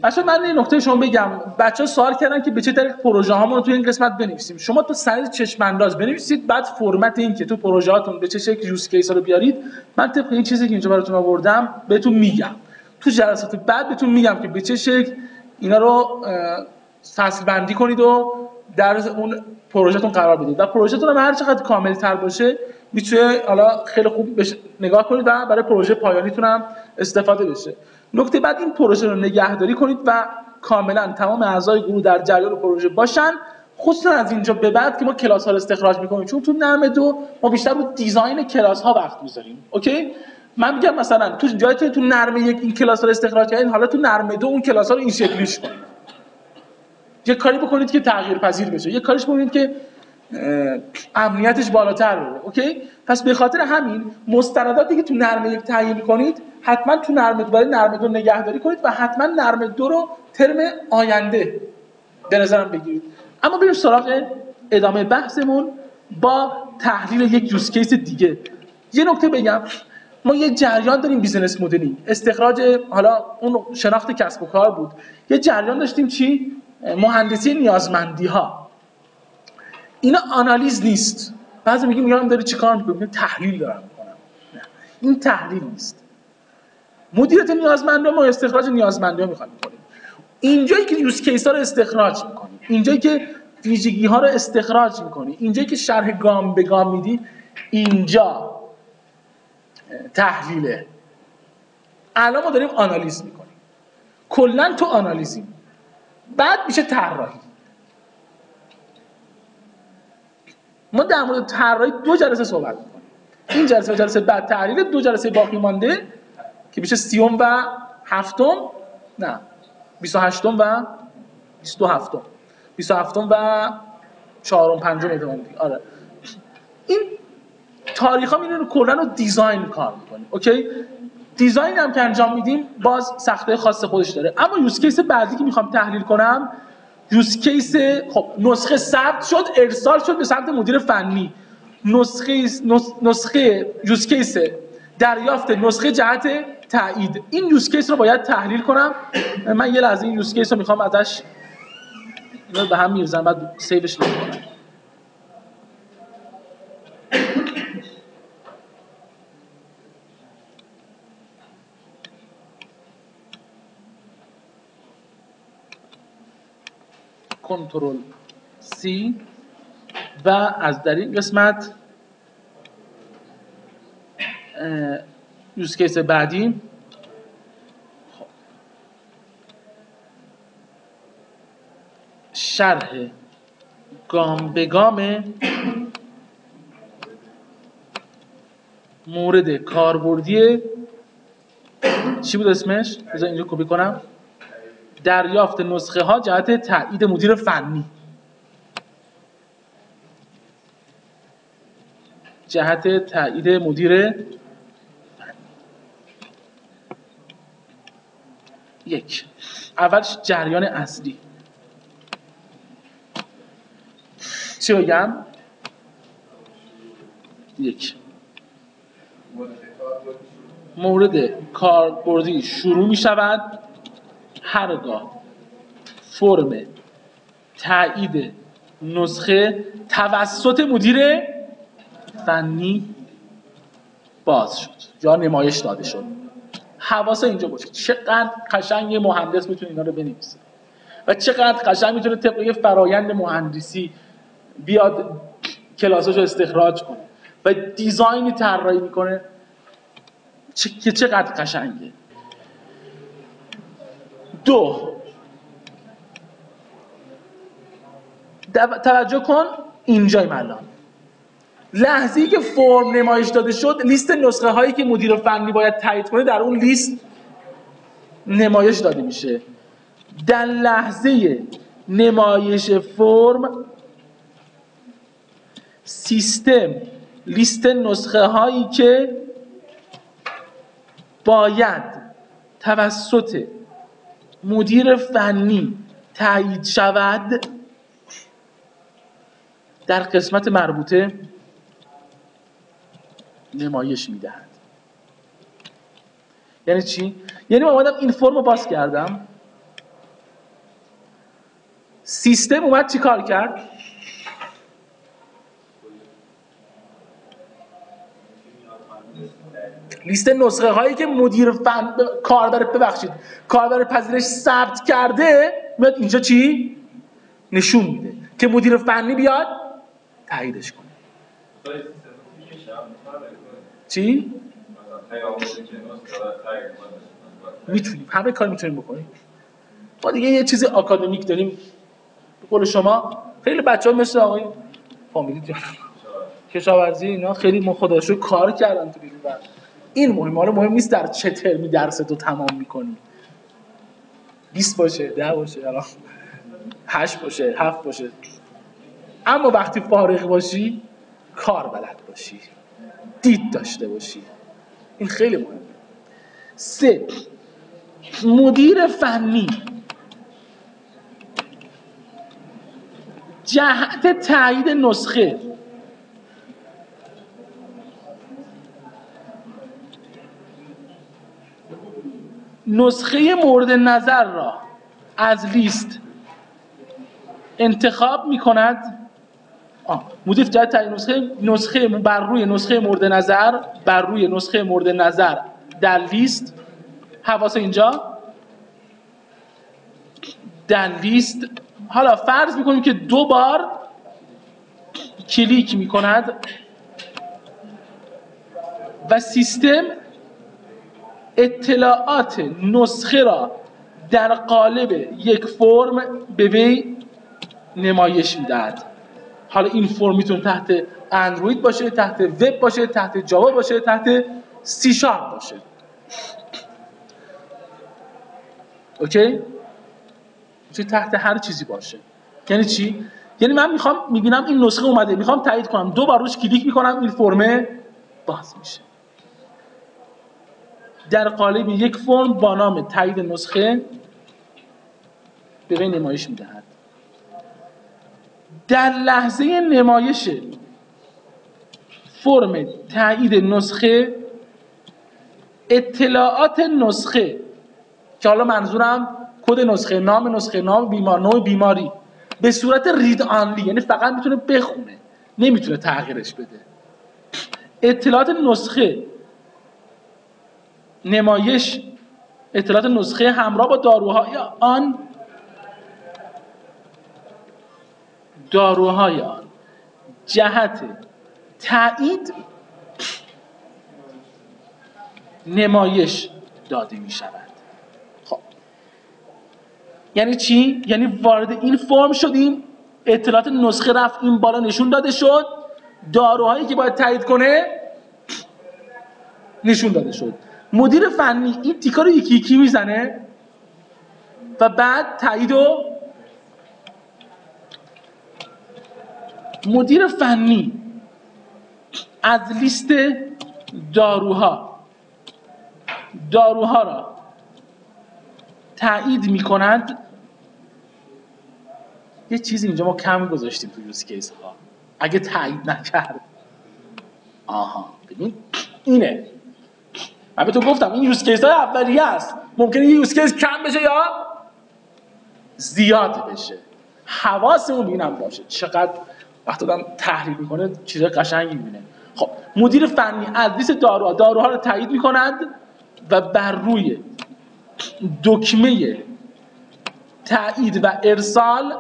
بچه‌ها من یه نکته شما بگم. بچه‌ها سوال کردن که به چه طریق پروژه هامون رو تو این قسمت بنویسیم. شما تو سند چشم انداز بنویسید، بعد فرمت این که تو پروژه هاتون به چه شکل یوز کیس ها رو بیارید من طبق این چیزی که اینجا براتون آوردم بهتون میگم. تو جلسات بعد بهتون میگم که به چه شکل اینا رو فصل بندی کنید و در اون پروژهتون قرار بدید. و پروژهتون هم هر چقدر کامل‌تر باشه میتونه حالا خیلی خوب نگاه کنید و برای پروژه پایانیتون هم استفاده بشه. نکته بعد این پروژه رو نگهداری کنید و کاملا تمام اعضای گروه در جریان پروژه باشن، خصوصا از اینجا به بعد که ما کلاس ها رو استخراج می‌کنیم، چون تو نرم 2 ما بیشتر رو دیزاین کلاس ها وقت می‌ذاریم. اوکی؟ من میگم مثلا تو جایی تو نرم 1 این کلاس ها رو استخراج کردین، حالا تو نرم 2 اون کلاس ها رو این شکلیش کنید. یه کاری بکنید که تغییر پذیر بشه، یه کاریش بکنید که امنیتش بالاتر بره. اوکی؟ پس به خاطر همین مستنداتی که تو نرم 1 تعیین کنید حتما تو نرم 2 برای نرم 2 نگهداری کنید و حتما نرم 2 رو ترم آینده به نظرم بگیرید. اما بریم سراغ ادامه بحثمون با تحلیل یک یوز کیس دیگه. یه نکته بگم، ما یه جریان داریم بیزینس مدلینگ، استخراج حالا اون شناخت کسب و کار بود. یه جریان داشتیم چی؟ مهندسی نیازمندی ها. اینا آنالیز نیست. بعضی میگم داره چیکار میکنه؟ تحلیل دارم میکنم. نه، این تحلیل نیست. مدیریت نیازمندی ما استخراج نیازمندی ها میخوایم بکنیم. اینجایی که یوز کیس ها رو استخراج میکنی، اینجایی که ویژگی ها رو استخراج میکنی، اینجایی که شرح گام به گام میدی، اینجا تحلیله. الان ما داریم آنالیز میکنیم. کلا تو آنالیزیم. بعد میشه طراحی. ما در مورد طراحی 2 جلسه صحبت میکنیم. این جلسه و جلسه بعد تحلیل، 2 جلسه باقی مانده که میشه 30 و 7 نه 28 و 27 27 و 4 و 5 احتمال دیگه. آره این تاریخا میرن کلا رو دیزاین کار میکنیم. اوکی؟ دیزاین هم که انجام میدیم باز سختای خاص خودش داره. اما یوز کیس بعدی که میخوام تحلیل کنم یوز کیس، خب نسخه ثبت شد، ارسال شد به سمت مدیر فنی. نسخه یوز کیس دریافت نسخه جهت تایید. این یوز کیس رو باید تحلیل کنم. من یه لحظه این یوز کیس رو میخوام ازش اینا به هم میرزنم بعد سیوش میکنم. کنترل سی و از در این قسمت یوز کیس بعدی شرح گام به گام مورد کاربردی چی بود اسمش؟ بذار اینجا کپی کنم. دریافت نسخه ها جهت تایید مدیر فنی. جهت تایید مدیر فنی. 1. اولش جریان اصلی. چی بگم؟ 1. مورد کاربردی شروع می شود هرگاه فرم تایید نسخه توسط مدیر فنی باز شد یا نمایش داده شد. حواس اینجا باشه. چقدر قشنگ یه مهندس میتونه اینا رو بنویسه و چقدر قشنگ میتونه طبق یه فرایند مهندسی بیاد کلاساشو استخراج کنه و دیزاینی طراحی میکنه که چقدر قشنگه. 2. توجه کن اینجای الان لحظه‌ای که فرم نمایش داده شد لیست نسخه هایی که مدیر فنی باید تایید کنه در اون لیست نمایش داده میشه. در لحظه نمایش فرم سیستم لیست نسخه هایی که باید توسط مدیر فنی تایید شود در قسمت مربوطه نمایش میدهد. یعنی چی؟ یعنی من اومدم این فرم رو باز کردم، سیستم اومد چی کار کرد؟ لیست نسخه هایی که مدیر کاربر پذیرش ثبت کرده میاد اینجا چی؟ نشون میده که مدیر فنی بیاد تاییدش کنه. چی؟ میتونیم همه کار میتونیم بکنیم. ما دیگه یه چیز آکادمیک داریم. به قول شما خیلی بچه‌ها مثل آقای فامیلی کشاورزی اینا خیلی خدا رو شکر کار کردن تو بیرون. این مهمه. حالا مهم نیست در چه ترمی درستو تمام میکنی، 20 باشه، 10 باشه، 8 باشه، 7 باشه، اما وقتی فارغ باشی کار بلد باشی، دید داشته باشی، این خیلی مهمه. 3. مدیر فنی جهت تایید نسخه مورد نظر را از لیست انتخاب می‌کند. مدیر جهت تایید نسخه بر روی نسخه مورد نظر در لیست. حواس اینجا در لیست. حالا فرض می‌کنیم که 2 بار کلیک می‌کند و سیستم اطلاعات نسخه را در قالب یک فرم به وی نمایش می‌دهد. حالا این فرم میتونه تحت اندروید باشه، تحت وب باشه، تحت جاوا باشه، تحت سی شارپ باشه. اوکی؟ میتونه تحت هر چیزی باشه. یعنی چی؟ یعنی من میبینم این نسخه اومده، میخوام تایید کنم، 2 بار روش کلیک میکنم، این فرم باز میشه. در قالب یک فرم با نام تایید نسخه به وی نمایش میدهد. در لحظه نمایش فرم تایید نسخه اطلاعات نسخه که حالا منظورم کد نسخه، نام بیمار، نوع بیماری، به صورت رید آنلی، یعنی فقط میتونه بخونه، نمیتونه تغییرش بده. اطلاعات نسخه نمایش، اطلاعات نسخه همراه با داروهای آن جهت تایید نمایش داده می شود. خب یعنی چی؟ یعنی وارد این فرم شدیم، اطلاعات نسخه رفت این بالا نشون داده شد، داروهایی که باید تایید کنه نشون داده شد. مدیر فنی این تیکا رو یکی یکی میزنه و بعد تاییدو مدیر فنی از لیست داروها را تایید می‌کند. یه چیزی اینجا ما کم گذاشتیم تو یوز کیس ها. اگه تایید نکرد، ببین اینه. من به تو گفتم این یوز کیس های اولیه است. ممکنه یه یوز کیس کم بشه یا زیاد بشه. حواسمون به اینم باشه. چقدر وقتی آدم تحلیل میکنه چیزای قشنگی میبینه. خب مدیر فنی از لیست داروها رو تایید می‌کند و بر روی دکمه تایید و ارسال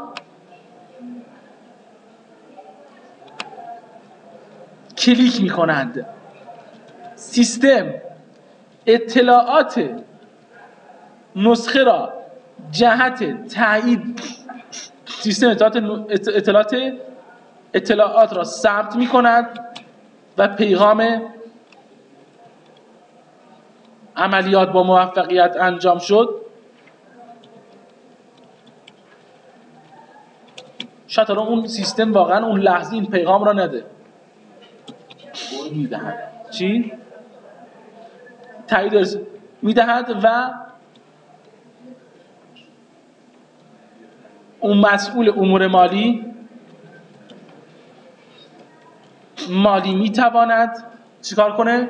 کلیک می‌کنند. سیستم اطلاعات نسخه را جهت تایید اطلاعات را ثبت می‌کند و پیغام عملیات با موفقیت انجام شد. شاید اون سیستم واقعا اون لحظه این پیغام را نده، میدهد چی؟ تایید میدهد و اون مسئول امور مالی میتواند چیکار کنه؟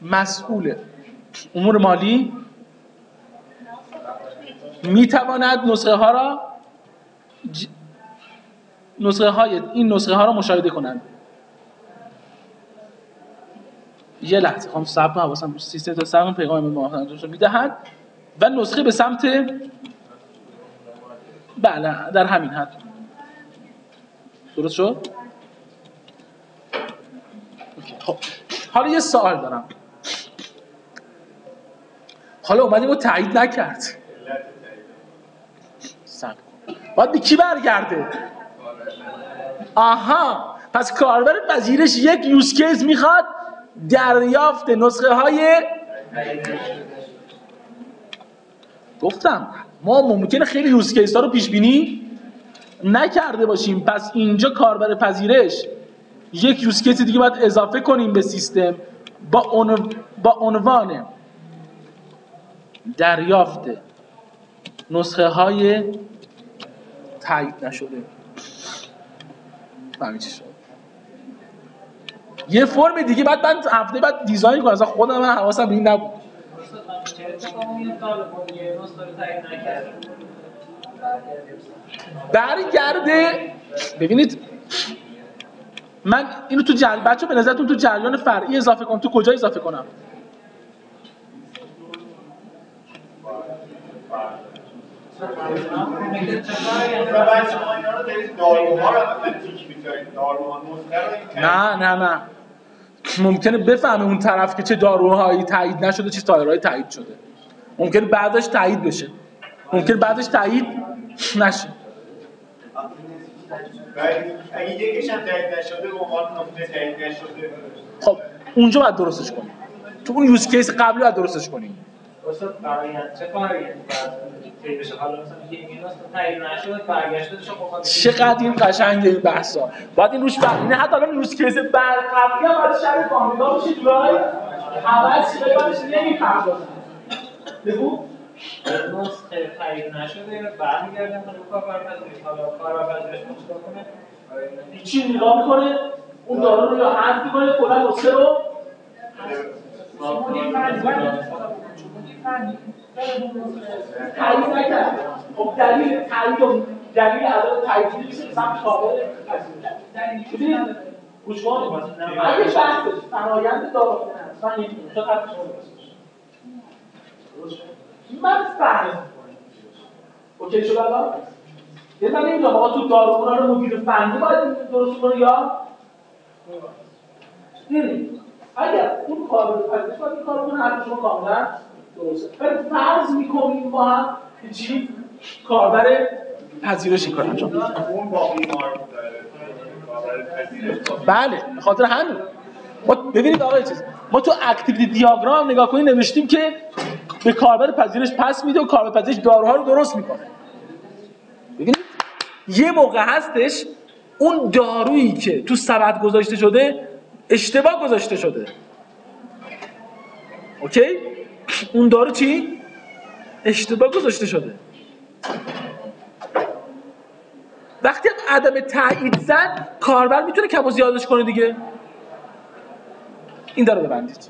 مسئول امور مالی میتواند این نسخه ها را مشاهده کنند. یه لحظه خواهم صبر کنم، حواسم سیستم تا سرم پیغام موافقت میدهد و نسخه به سمت بله در همین حد. درست شد؟ خب حالا یه سوال دارم. حالا اومدیم و تایید نکرد. صبر کن. باید به کی برگرده؟ آها، پس کاربر پذیرش یک یوز کیس میخواد دریافت نسخه های گفتم ما ممکنه خیلی یوز کیس ها رو پیش بینی نکرده باشیم، پس اینجا کاربر پذیرش یک یوز کیس دیگه باید اضافه کنیم به سیستم با عنوان دریافت نسخه های تایید نشده. فهمی چی شد؟ یه فرم دیگه بعد من هفته بعد دیزاین کنم، اصلا خودم من حواسم به این نبود. برگرده. ببینید من اینو تو بچه به نظرتون تو جریان فرعی اضافه کنم، تو کجا اضافه کنم؟ نه ممکنه بفهمه اون طرف که چه داروهایی تایید نشده چه داروهایی تایید شده. ممکنه بعدش تایید بشه، ممکنه بعدش تایید نشه. اگه یکیش هم تایید نشده به عنوان نقطه تایید نشده، خب اونجا باید درستش کنیم. تو اون یوز کیس قبلی باید درستش کنیم. استاد چه کاری بعد تایید بشه؟ حالا مثلا این تایید نشد برگشته شما چقدر این قشنگه این بحثا. باید این روش نه حتی الان یوز کیس قبلی هم باید شب کاملا بشه جورای عوض شه بعدش نمی‌پردازن. بگو نسخه تایید نشده برمیگردن به کاربرپذیرش. حالا کاربرپذیرش چیکار کنه؟ چی نگاه میکنه؟ اون دارو رو یا حذف میکنه کلا نسخه رو تایید نکرد. خب دلیل عدم تایید میشه سمت کاربر پذیرش. گوش کن. اگه بحثش فرآیند داروخانه است، من یک نکته خط شما من فهم. اوکی شد الان؟ یعنی من نمیدونم آقا تو داروخانه رو مدیر فنی باید درست کنه یا دیدید اگر اون کاربر پذیرش باید این کارو کنه حرف شما کاملا درسته. ولی فرض می‌کنیم با هم که چی کاربر پذیرش این کارو انجام میده. اون باقی مارک داره. بله به خاطر همین ما ببینید آقا چیز ما تو اکتیویتی دیاگرام نگاه کنید نوشتیم که به کاربر پذیرش پس میده و کاربر پذیرش داروها رو درست میکنه. ببینید یه موقع هستش اون دارویی که تو سبد گذاشته شده اشتباه گذاشته شده. اوکی؟ اون دارو چی؟ اشتباه گذاشته شده. وقتی هم عدم تایید زد کاربر میتونه کم و زیادش کنه دیگه. این دارو ببندید.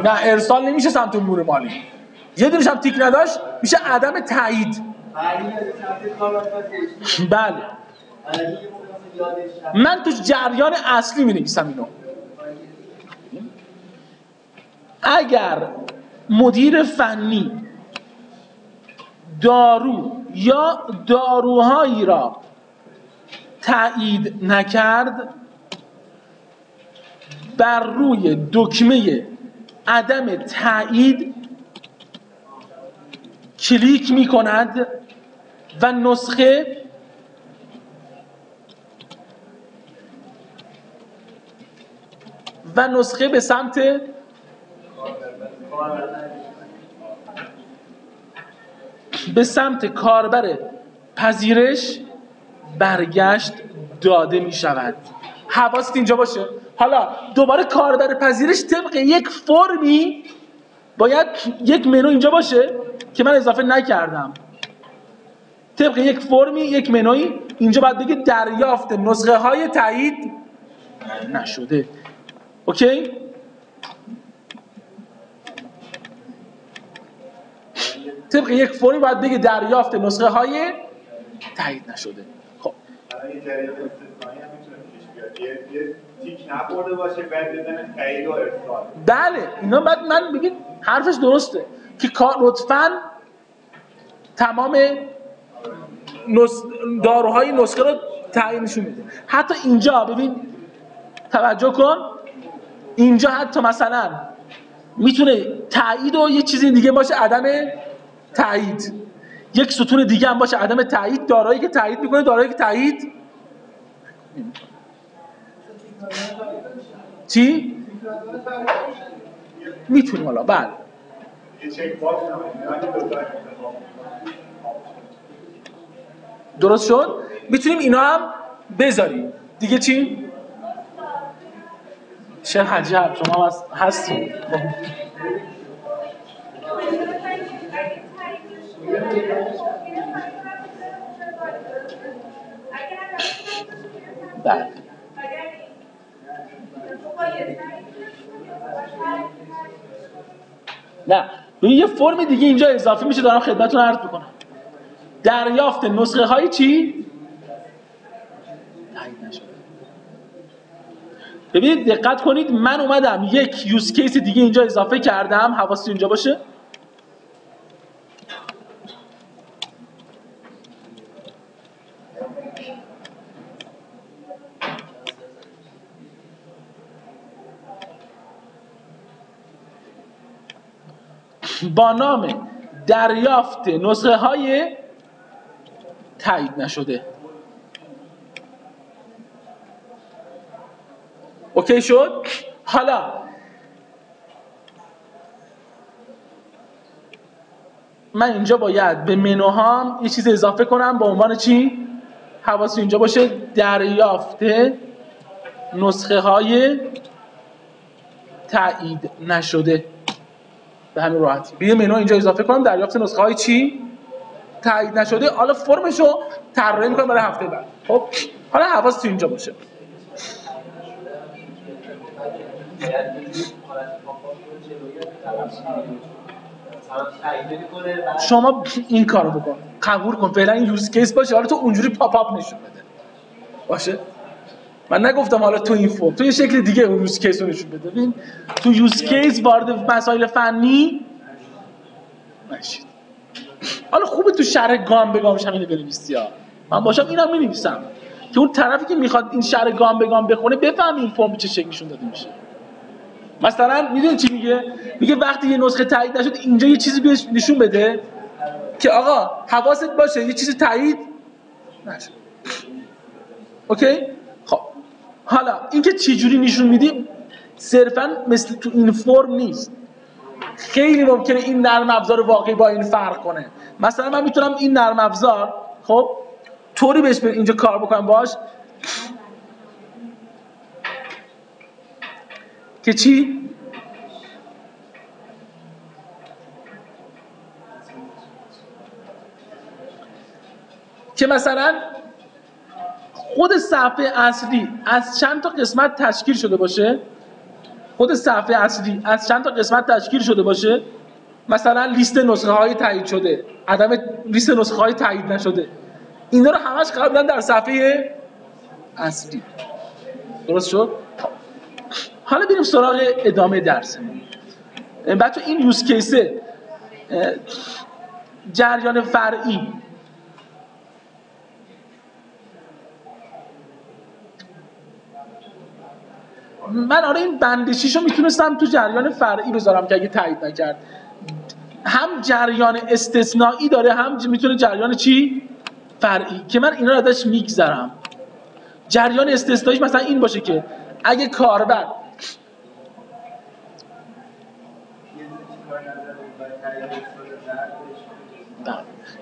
نه ارسال نمیشه سمت امور مالی. یه دونش هم تیک نداشت میشه عدم تایید. بله من تو جریان اصلی می‌نویسم اینو. اگر مدیر فنی دارو یا داروهایی را تایید نکرد بر روی دکمه عدم تایید کلیک می کند و نسخه به سمت کاربر پذیرش برگشت داده می شود. حواست اینجا باشه. حالا دوباره کاربر پذیرش طبق یک فرمی باید یک منو اینجا باشه که من اضافه نکردم. طبق یک فرمی یک منوی اینجا باید بگه دریافت نسخه های تایید نشده. اوکی؟ طبق یک فرمی باید بگه دریافت نسخه های تایید نشده. خب الان یه جریان استثنایی هم میتونه پیش بیاد. یه تیک نخورده باشه بعد بزنه تایید و ارسال. بله اینا بعد من ببین حرفش درسته که لطفاً تمام داروهای نسخه رو تعیینشون میده. حتی اینجا ببین توجه کن، اینجا حتی مثلا میتونه تایید و یه چیزی دیگه باشه عدم تایید، یک ستون دیگه هم باشه عدم تایید، دارایی که تایید میکنه دارایی که تایید چی؟ میتونیم حالا بله یه چک باکس هم درست شد؟ میتونیم اینا هم بذاریم دیگه. چی؟ چه عجب شما هم هستیم. بله نه یه فرم دیگه اینجا اضافه میشه دارم خدمتتون عرض میکنم. دریافت نسخه های چی؟ تایید نشده. ببینید دقت کنید من اومدم یک یوز کیس دیگه اینجا اضافه کردم، حواست اینجا باشه. با نام دریافت نسخه های تایید نشده. اوکی شد؟ حالا من اینجا باید به منوهام یه چیز اضافه کنم با عنوان چی؟ حواس اینجا باشه دریافت نسخه های تایید نشده. به همین راحتی به یه منو اینجا اضافه کنم دریافت نسخه های چی؟ تایید نشده. حالا فرمشو طراحی می‌کنم برای هفته بعد. خب حالا حواس اینجا باشه. شما این کارو بکن، قبول کن فعلا این یوز کیس باشه، حالا تو اونجوری پاپ اپ نشون بده باشه. من نگفتم حالا تو این فرم، تو یه شکل دیگه اون یوز کیس رو نشون بده. ببین تو یوز کیس وارد مسائل فنی نشید. حالا خوبه تو شرح گام به گامش همینو بنویسی ها. من باشم اینم می‌نویسم که اون طرفی که میخواد این شرح گام به گام بخونه بفهمه این فرم چه شکلی نشون داده میشه. مثلا میدونی چی میگه؟ میگه وقتی یه نسخه تایید نشد اینجا یه چیزی بهش نشون بده که آقا حواست باشه یه چیزی تایید نشد. اوکی؟ خب حالا اینکه چه جوری نشون میدیم صرفا مثل تو این فرم نیست. خیلی ممکنه این نرم افزار واقعی با این فرق کنه. مثلا من میتونم این نرم افزار خب طوری بهش اینجا کار بکنم باش که چی؟ که مثلا خود صفحه اصلی از چند تا قسمت تشکیل شده باشه. خود صفحه اصلی از چند تا قسمت تشکیل شده باشه. مثلا لیست نسخه های تایید شده، عدم لیست نسخه های تایید نشده، اینا رو همش قبلا در صفحه اصلی. درست شد؟ حالا بریم سراغ ادامه درسمون. بچه این یوز کیس جریان فرعی من آره این بندشیشو میتونستم تو جریان فرعی بذارم که اگه تایید نکرد هم جریان استثنایی داره هم میتونه جریان چی؟ فرعی که من اینا رو ازش میگذرم. جریان استثناییش مثلا این باشه که اگه کاربر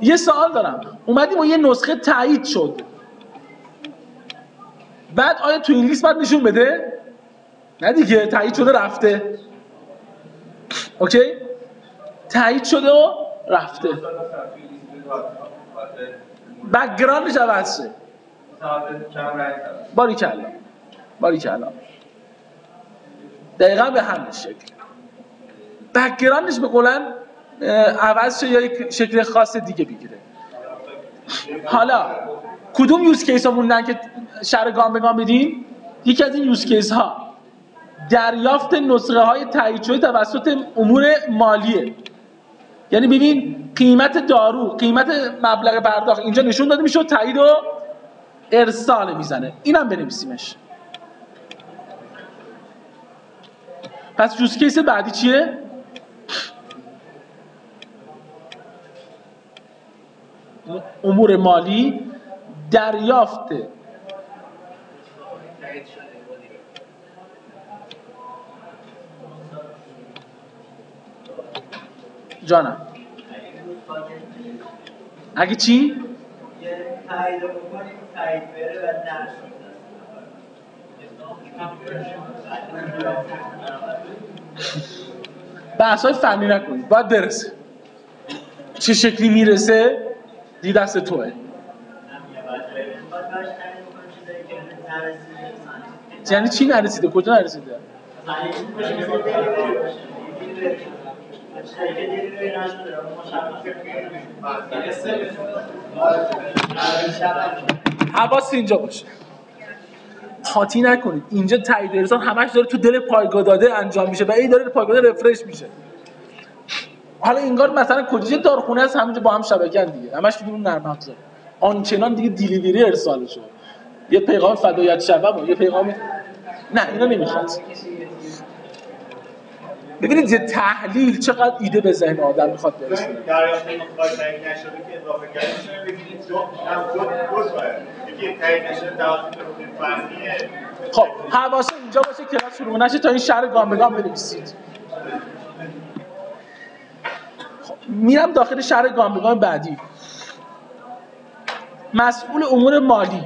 یه سوال دارم، اومدیم و یه نسخه تایید شد بعد آیا تو این لیست باید نشون بده؟ نه دیگه تایید شده رفته. اوکی؟ تایید شده و رفته. بک‌گراندش عوض شه. باریکلا. دقیقا به همین شکل. بک‌گراندش به قولن عوض شه یا یک شکل خاص دیگه بگیره. حالا کدوم یوز کیس ها موندن که شرح گام به گام بدیم؟ یکی از این یوز کیس ها دریافت نسخه های تایید شده توسط امور مالیه. یعنی ببین قیمت دارو، قیمت مبلغ پرداخت اینجا نشون داده میشه و تایید و ارسال میزنه. اینم بنویسیمش. پس یوز کیس بعدی چیه؟ امور مالی، دریافت جانم اگه چی؟ تایید بکنیم تایید بره و نشد بحث‌های فنی نکنید، باید برسه. چه شکلی میرسه دی دست توه. یعنی چی نرسیده؟ کجا نرسیده؟ حواس اینجا باشه. خاطی نکنید اینجا تایید ارسال همش داره تو دل پایگاه داده انجام میشه و این داره پایگاه داده رفرش میشه. حالا انگار مثلا کجا دارخونه است همینجا با هم شبکه‌ن دیگه، همش تو نرم افزار آنچنان دیگه دیلیوری ارسال شده. یه پیغام فدایت شبم و یه پیغام نه اینا نمیخواد. ببینید یه تحلیل چقدر ایده به ذهن آدم میخواد برسونه. دریافت نسخه تایید نشده که اضافه کردیم می‌تونیم بگیم دو تا یکی تایید نشده توسط فنیه. خب حواس اینجا باشه کلاس شروع نشه تا این شرح گام به گام بنویسید. خب میرم داخل شرح گام به گام بعدی. مسئول امور مالی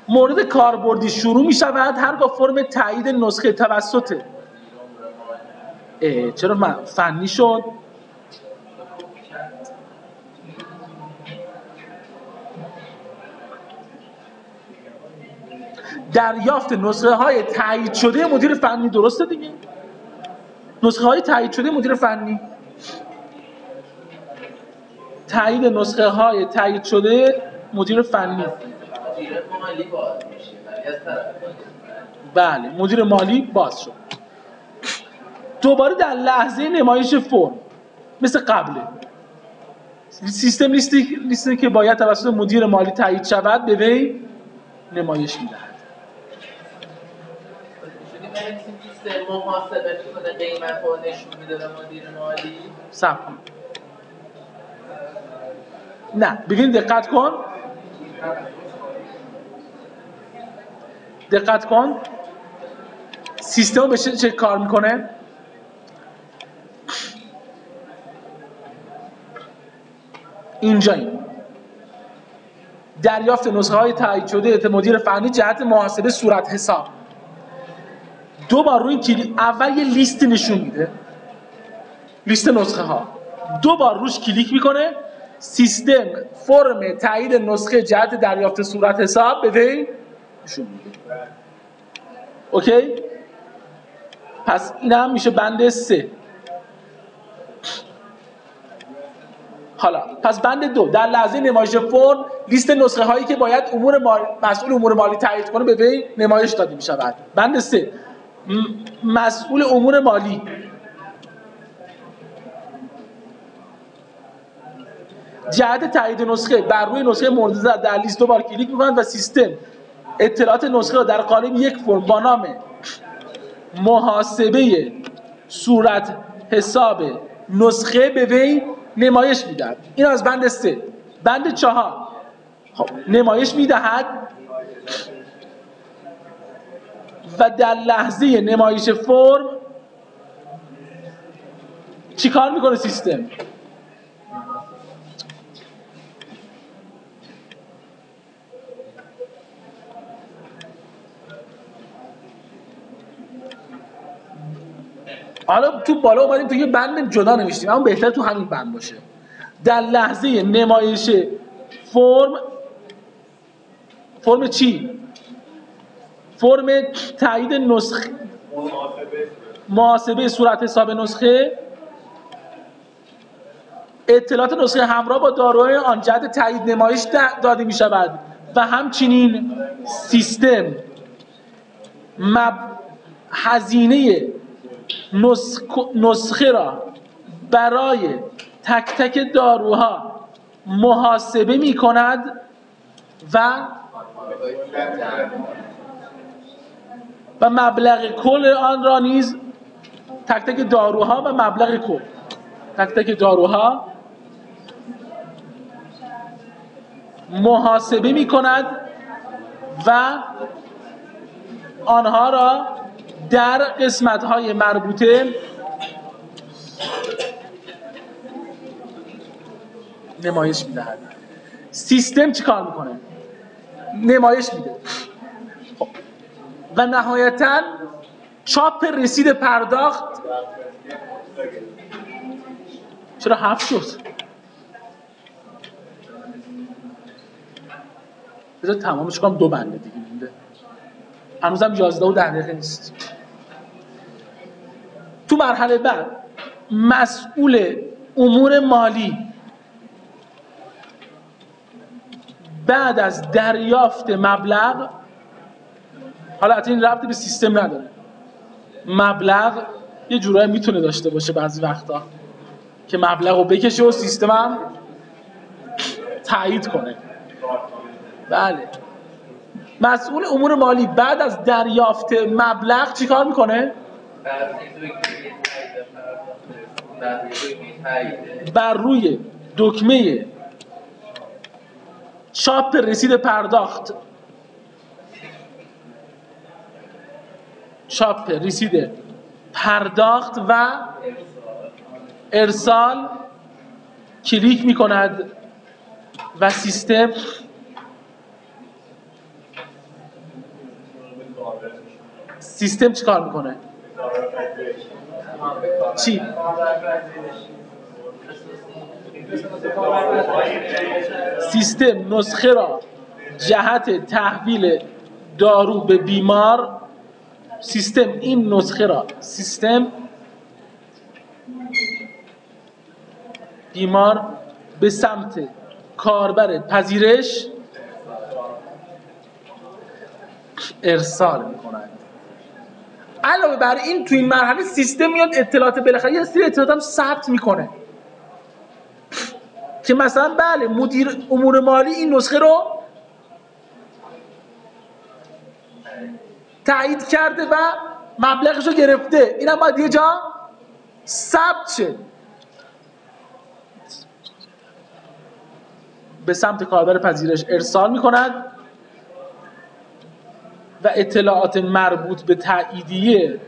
مورد کاربردی شروع می شود هرگاه فرم تایید نسخه توسط چرا فنی شد؟ دریافت نسخه های تایید شده مدیر فنی. درسته دیگه؟ نسخه های تایید شده مدیر فنی، تایید نسخه های تایید شده مدیر فنی. بله مدیر مالی باز شد. دوباره در لحظه نمایش فرم مثل قبله سیستم لیستی که باید توسط مدیر مالی تایید شود به وی نمایش میدهد. سیستم محاسبه کنه قیمت رو نشون میده به مدیر مالی. صبر کن. نه ببین دقت کن. دقت کن. سیستم به چه کار میکنه؟ اینجا این دریافت نسخه های تایید شده مدیر فنی جهت محاسبه صورت حساب. دو بار روی کلیک اول یه لیست نشون میده، لیست نسخه ها. دو بار روش کلیک میکنه، سیستم فرم تایید نسخه جهت دریافت صورت حساب به وی نشون میده. اوکی؟ پس این هم میشه بند 3. حالا پس بند 2 در لحظه نمایش فرم لیست نسخه هایی که باید مسئول امور مالی تایید کنه به وی نمایش داده میشود. بند 3 مسئول امور مالی جهت تایید نسخه بر روی نسخه مورد نظر در لیست دو بار کلیک می‌کنند و سیستم اطلاعات نسخه را در قالب یک فرم با نام محاسبه صورت حساب نسخه به وی نمایش می‌دهد. این از بند 3. بند 4 خب نمایش می‌دهد و در لحظه نمایش فرم چیکار می‌کنه سیستم؟ حالا تو بالا اومدیم تو یه بند جدا نوشتیم، اما بهتر تو همین بند باشه. در لحظه نمایش فرم چی؟ فرم تایید نسخه، محاسبه صورت حساب نسخه، اطلاعات نسخه همراه با داروهای آن جهت تایید نمایش داده می شود و همچنین سیستم هزینه نسخه را برای تک تک داروها محاسبه می کند و مبلغ کل آن را نیز تک تک داروها و مبلغ کل تک تک داروها محاسبه می کند و آنها را در قسمت‌های مربوطه نمایش می‌دهد. سیستم چی کار می‌کنه؟ نمایش میده. و نهایتاً چاپ رسید پرداخت. چرا 7 شد؟ بذار تمامش کنم 2 بنده دیگه مونده. هنوزم 11 و 10 دقیقه نیست. تو مرحله بعد مسئول امور مالی بعد از دریافت مبلغ، حالا این ربطی به سیستم نداره، مبلغ یه جورایی میتونه داشته باشه بعضی وقتا که مبلغ رو بکشه و سیستم هم تایید کنه. بله، مسئول امور مالی بعد از دریافت مبلغ چی کار میکنه؟ بر روی دکمه چاپ رسید پرداخت، چاپ رسید پرداخت و ارسال کلیک میکند و سیستم چی کار میکنه؟ چی؟ سیستم نسخه را جهت تحویل دارو به بیمار، این نسخه را بیمار به سمت کاربر پذیرش ارسال می‌کند. علاوه بر این تو این مرحله سیستم میاد اطلاعات، بالاخره یه سری اطلاعات هم ثبت میکنه که مثلا بله مدیر امور مالی این نسخه رو تایید کرده و مبلغش رو گرفته، اینم باید یه جا ثبت شه، به سمت کاربر پذیرش ارسال میکند و اطلاعات مربوط به تاییدیه،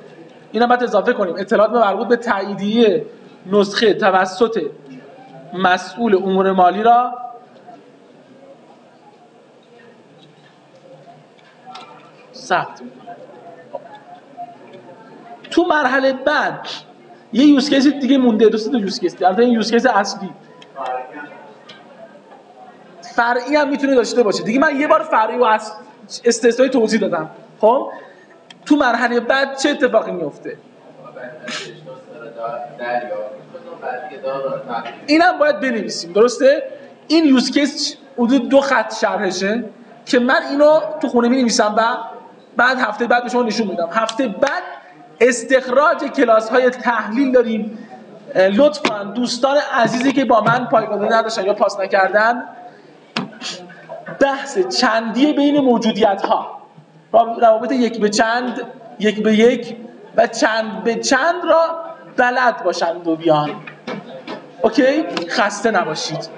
اینم باید اضافه کنیم، اطلاعات مربوط به تاییدیه نسخه توسط مسئول امور مالی را ثبت می‌کند. تو مرحله بعد یه یوز کیس دیگه مونده، دو تا یوز کیس. البته این یوز کیس اصلی فرعی هم میتونه داشته باشه. دیگه من یه بار فرعی و استثنایی توضیح دادم. خب تو مرحله بعد چه اتفاقی میفته؟ اینم باید بنویسیم، درسته؟ این یوز کیس حدود 2 خط شرحشه که من اینو تو خونه می‌نویسم و بعد هفته بعد به شما نشون میدم. هفته بعد استخراج کلاس های تحلیل داریم. لطفاً دوستان عزیزی که با من پایگذاری نداشتن یا پاس نکردن، بحث چندی بین موجودیت ها، روابط یک به چند، یک به یک و چند به چند را بلد باشند و بیان. اوکی؟ خسته نباشید.